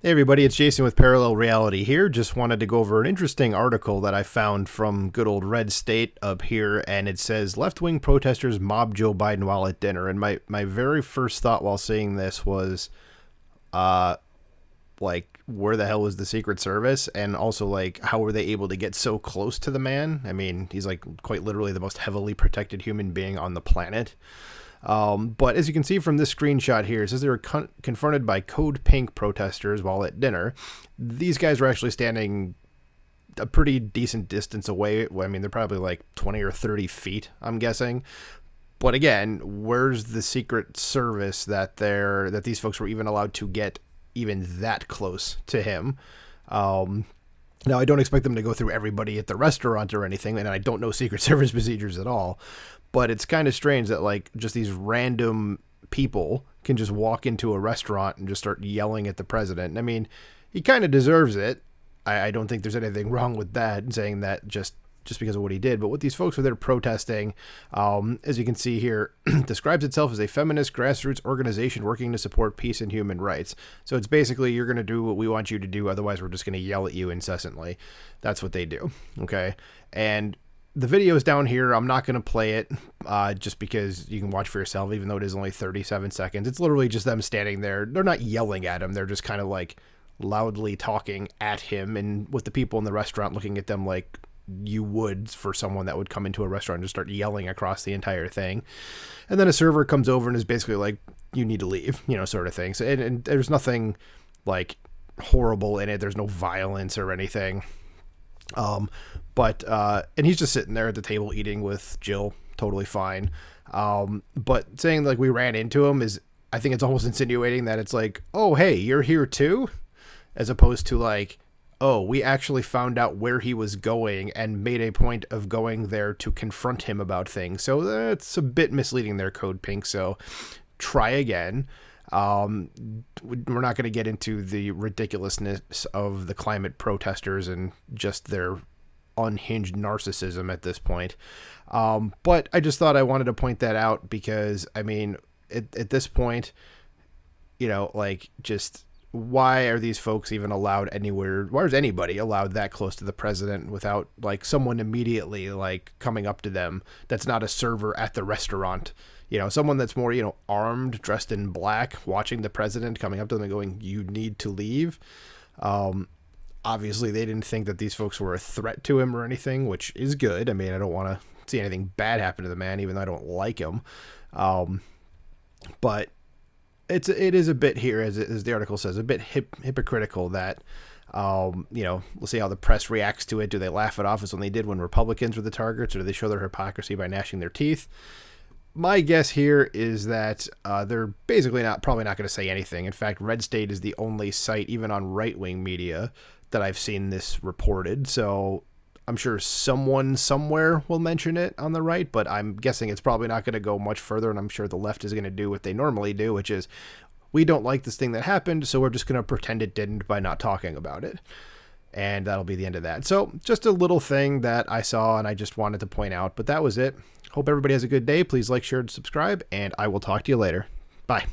Hey everybody, it's Jason with Parallel Reality here. Just wanted to go over an interesting article that I found from good old Red State up here, and it says left-wing protesters mob Joe Biden while at dinner. And my very first thought while seeing this was, uh, like, where the hell was the Secret Service? And also, like, how were they able to get so close to the man? I mean, he's like quite literally the most heavily protected human being on the planet. But as you can see from this screenshot here, it says they were confronted by Code Pink protesters while at dinner. These guys were actually standing a pretty decent distance away. I mean, they're probably like 20 or 30 feet, I'm guessing. But again, where's the Secret Service that these folks were even allowed to get even that close to him? Now, I don't expect them to go through everybody at the restaurant or anything, and I don't know Secret Service procedures at all. But it's kind of strange that, like, just these random people can just walk into a restaurant and just start yelling at the president. I mean, he kind of deserves it. I don't think there's anything wrong with that, saying that just because of what he did. But what these folks were there protesting, as you can see here, describes itself as a feminist grassroots organization working to support peace and human rights. So it's basically, you're going to do what we want you to do, otherwise we're just going to yell at you incessantly. That's what they do, okay? And the video is down here. I'm not going to play it just because you can watch for yourself, even though it is only 37 seconds. It's literally just them standing there. They're not yelling at him. They're just kind of like loudly talking at him, and with the people in the restaurant looking at them like you would for someone that would come into a restaurant and just start yelling across the entire thing. And then a server comes over and is basically like, you need to leave, sort of thing. So, and there's nothing like horrible in it. There's no violence or anything. And he's just sitting there at the table eating with Jill, totally fine. But saying like we ran into him is, I think it's almost insinuating that it's like, oh, hey, you're here too? As opposed to like, oh, we actually found out where he was going and made a point of going there to confront him about things. So that's a bit misleading there, Code Pink. So try again. We're not going to get into the ridiculousness of the climate protesters and just their unhinged narcissism at this point. But I just thought I wanted to point that out because, I mean, at this point, like, just why are these folks even allowed anywhere? Why is anybody allowed that close to the president without like someone immediately like coming up to them that's not a server at the restaurant? Someone that's more, armed, dressed in black, watching the president, coming up to them and going, you need to leave. Obviously, they didn't think that these folks were a threat to him or anything, which is good. I mean, I don't want to see anything bad happen to the man, even though I don't like him. But it is a bit here, as the article says, a bit hypocritical that, we'll see how the press reacts to it. Do they laugh it off as when they did when Republicans were the targets, or do they show their hypocrisy by gnashing their teeth? My guess here is that they're basically probably not going to say anything. In fact, Red State is the only site, even on right-wing media, that I've seen this reported. So I'm sure someone somewhere will mention it on the right, but I'm guessing it's probably not going to go much further, and I'm sure the left is going to do what they normally do, which is, we don't like this thing that happened, so we're just going to pretend it didn't by not talking about it. And that'll be the end of that. So just a little thing that I saw and I just wanted to point out, but that was it. Hope everybody has a good day. Please like, share, and subscribe, and I will talk to you later. Bye.